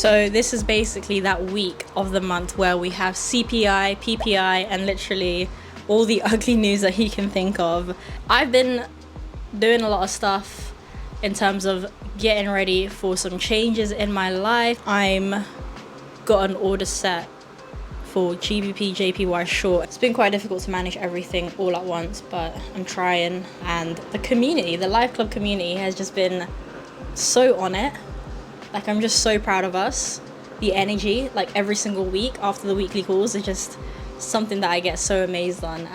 So this is basically that week of the month where we have CPI, PPI, and literally all the ugly news that he can think of. I've been doing a lot of stuff in terms of getting ready for some changes in my life. I'm got an order set for GBP, JPY short. It's been quite difficult to manage everything all at once, but I'm trying. And the community, the Live Club community has just been so on it. Like, I'm just so proud of us. The energy, like every single week after the weekly calls, is just something that I get so amazed on.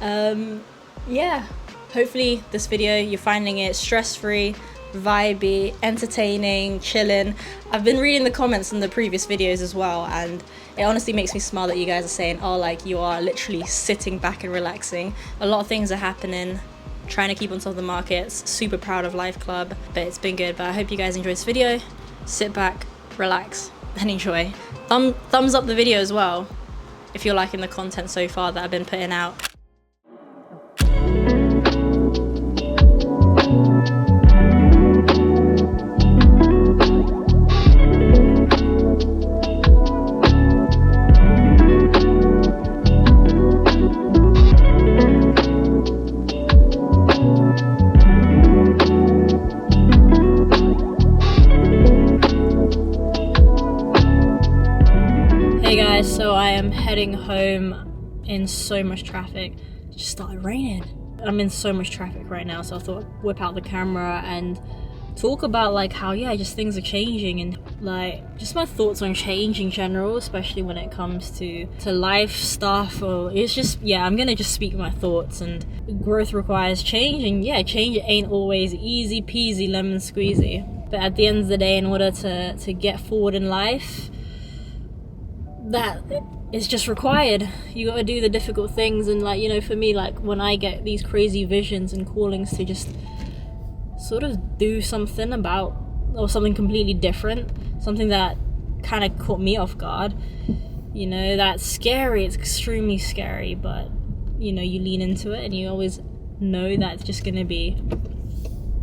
And yeah, hopefully this video, you're finding it stress-free, vibey, entertaining, chilling. I've been reading the comments in the previous videos as well, and it honestly makes me smile that you guys are saying, oh, like, you are literally sitting back and relaxing. A lot of things are happening, trying to keep on top of the markets. Super proud of Live Club, but it's been good. But I hope you guys enjoyed this video. Sit back, relax, and enjoy. Thumbs up the video as well if you're liking the content so far that I've been putting out. So I am heading home in so much traffic. It just started raining. I'm in so much traffic right now, so I thought I'd whip out the camera and talk about like how, yeah, just things are changing, and like just my thoughts on change in general, especially when it comes to life stuff. Or it's just, yeah, I'm gonna just speak my thoughts. And growth requires change, and yeah, change ain't always easy peasy lemon squeezy, but at the end of the day, in order to get forward in life, that is just required. You got to do the difficult things. And like, you know, for me, like when I get these crazy visions and callings to just sort of do something about, or something completely different, something that kind of caught me off guard, you know, that's scary. It's extremely scary, but you know, you lean into it and you always know that it's just going to be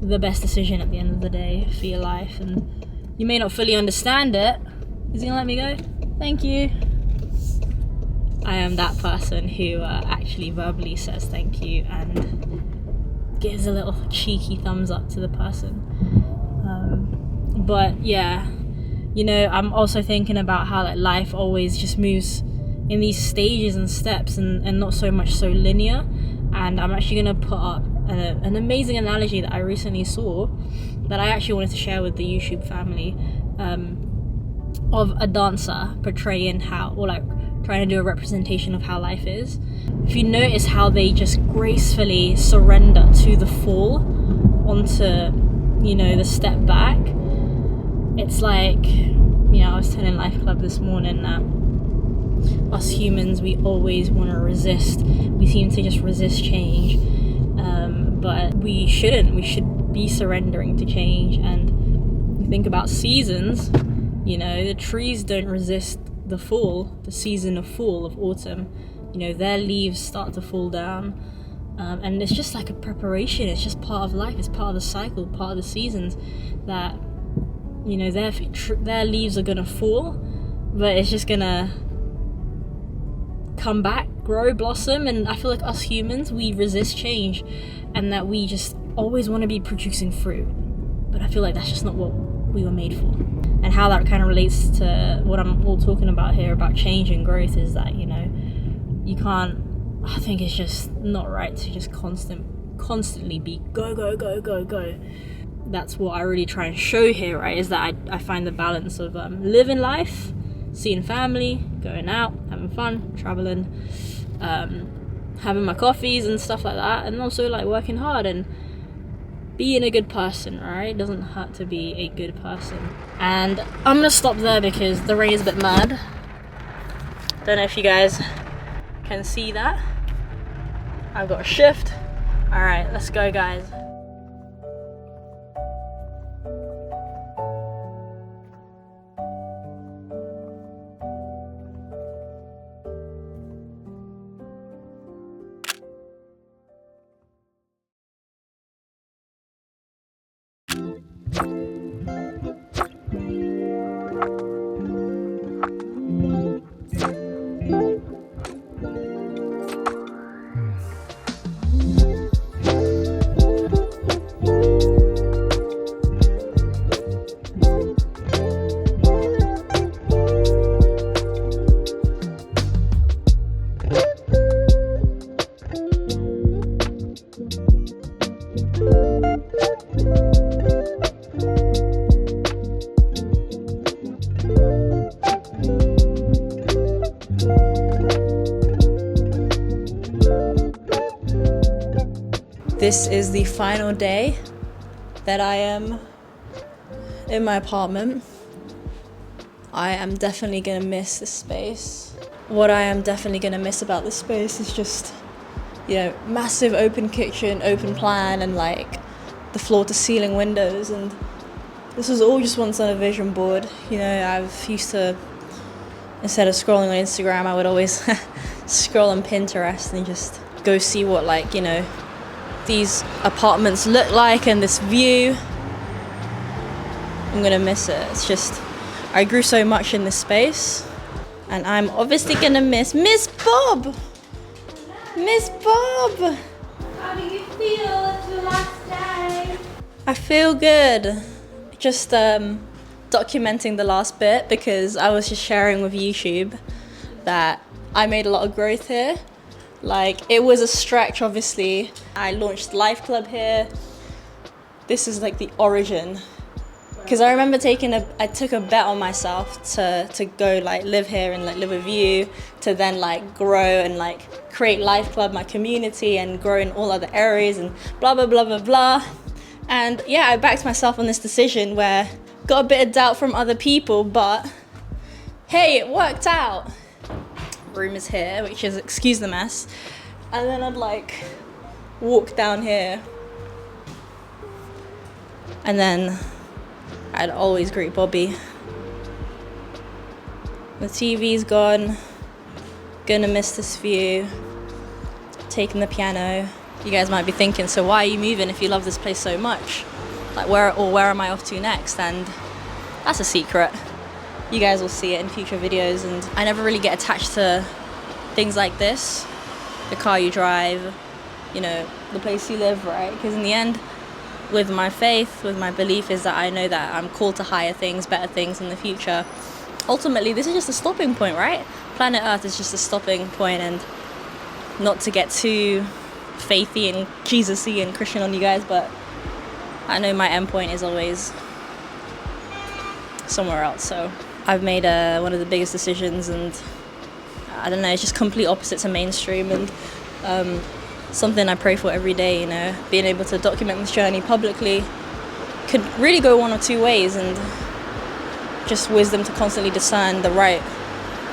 the best decision at the end of the day for your life. And you may not fully understand it. Is he gonna let me go? Thank you. I am that person who actually verbally says thank you and gives a little cheeky thumbs up to the person. But yeah, you know, I'm also thinking about how like life always just moves in these stages and steps, and not so much so linear. And I'm actually gonna put up an amazing analogy that I recently saw that I actually wanted to share with the YouTube family. Of a dancer portraying how, or like trying to do a representation of how life is. If you notice how they just gracefully surrender to the fall onto, you know, the step back, it's like, you know, I was telling Life Club this morning that us humans, we always want to resist. We seem to just resist change, but we shouldn't. We should be surrendering to change. And you think about seasons. You know, the trees don't resist the fall, the season of fall, of autumn. You know, their leaves start to fall down. And it's just like a preparation. It's just part of life. It's part of the cycle, part of the seasons that, you know, their leaves are going to fall, but it's just going to come back, grow, blossom. And I feel like us humans, we resist change, and that we just always want to be producing fruit. But I feel like that's just not what we were made for. And how that kind of relates to what I'm all talking about here about change and growth is that, you know, you can't, I think it's just not right to just constantly be go, go, go, go, go. That's what I really try and show here, right? Is that I find the balance of living life, seeing family, going out, having fun, traveling, having my coffees and stuff like that, and also like working hard and being a good person, right? It doesn't hurt to be a good person. And I'm gonna stop there because the rain is a bit mad. Don't know if you guys can see that. I've got a shift. All right, let's go, guys. This is the final day that I am in my apartment. I am definitely gonna miss this space. What I am definitely gonna miss about this space is just, you know, massive open kitchen, open plan, and like the floor to ceiling windows. And this was all just once on a vision board. You know, I've used to, instead of scrolling on Instagram, I would always scroll on Pinterest and just go see what, like, you know, these apartments look like and this view. I'm gonna miss it. It's just, I grew so much in this space, and I'm obviously gonna miss Miss Bob. Miss Bob. How do you feel? It's the last day. I feel good. Just documenting the last bit, because I was just sharing with YouTube that I made a lot of growth here. Like, it was a stretch, obviously. I launched Life Club here. This is like the origin. Because I remember I took a bet on myself to go like live here and like live with you, to then like grow and like create Life Club, my community, and grow in all other areas and blah, blah, blah, blah, blah. And yeah, I backed myself on this decision where got a bit of doubt from other people, but hey, it worked out. Room is here, which is, excuse the mess. And then I'd like walk down here, and then I'd always greet Bobby. The TV's gone. Gonna miss this view. Taking the piano. You guys might be thinking, so why are you moving if you love this place so much? Like, where am I off to next? And that's a secret. You guys will see it in future videos. And I never really get attached to things like this. The car you drive, you know, the place you live, right? Because in the end, with my faith, with my belief, is that I know that I'm called to higher things, better things in the future. Ultimately, this is just a stopping point, right? Planet Earth is just a stopping point, and not to get too faithy and Jesus-y and Christian on you guys, but I know my endpoint is always somewhere else. So I've made one of the biggest decisions, and I don't know, it's just complete opposite to mainstream, and something I pray for every day. You know, being able to document this journey publicly could really go one or two ways, and just wisdom to constantly discern the right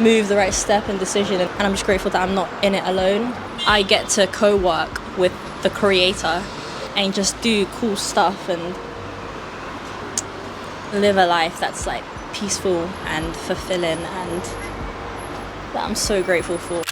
move, the right step and decision. And I'm just grateful that I'm not in it alone. I get to co-work with the creator and just do cool stuff and live a life that's like peaceful and fulfilling, and that I'm so grateful for.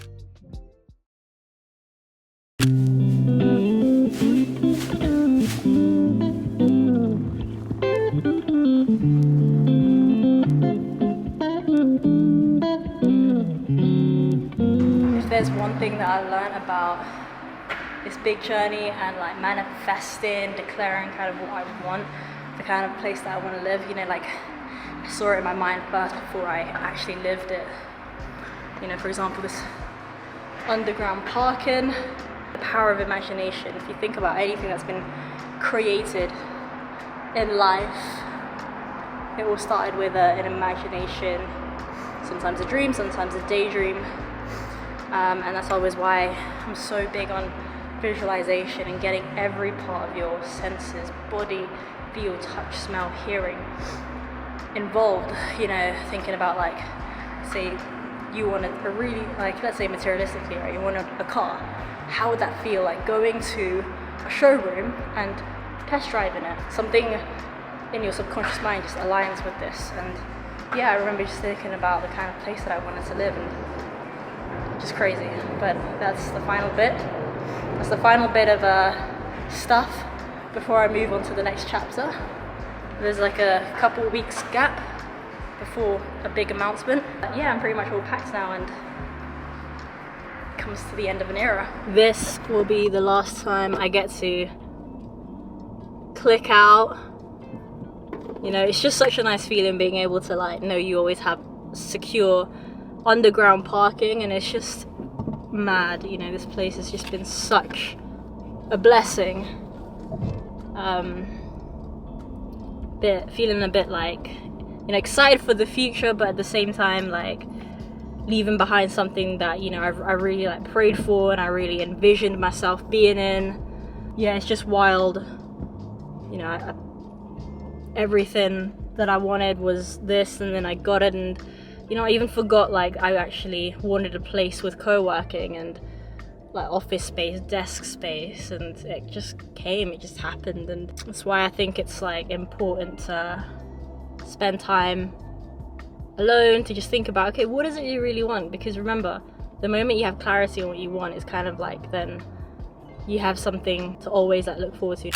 If there's one thing that I learned about this big journey and like manifesting, declaring kind of what I want, the kind of place that I want to live, you know, like I saw it in my mind first before I actually lived it. You know, for example, this underground parking, the power of imagination. If you think about anything that's been created in life, it all started with an imagination, sometimes a dream, sometimes a daydream, and that's always why I'm so big on visualization and getting every part of your senses, body, feel, touch, smell, hearing involved. You know, thinking about, like, say you want a really, like, let's say materialistically, right, you want a car. How would that feel like going to a showroom and test driving it? Something in your subconscious mind just aligns with this. And yeah, I remember just thinking about the kind of place that I wanted to live, and just crazy. But that's the final bit. That's the final bit of stuff before I move on to the next chapter. There's like a couple weeks gap before a big announcement. Yeah, I'm pretty much all packed now, and it comes to the end of an era. This will be the last time I get to click out. You know, it's just such a nice feeling being able to, like, know you always have secure underground parking, and it's just mad. You know, this place has just been such a blessing. Feeling a bit like, you know, excited for the future, but at the same time, like, leaving behind something that, you know, I really like prayed for and I really envisioned myself being in. yeah, it's just wild. You know, everything that I wanted was this, and then I got it, and you know, I even forgot like I actually wanted a place with co-working and like office space, desk space, and it just came, it just happened. And that's why I think it's like important to spend time alone to just think about, okay, what is it you really want? Because remember, the moment you have clarity on what you want, it's kind of like then you have something to always like look forward to.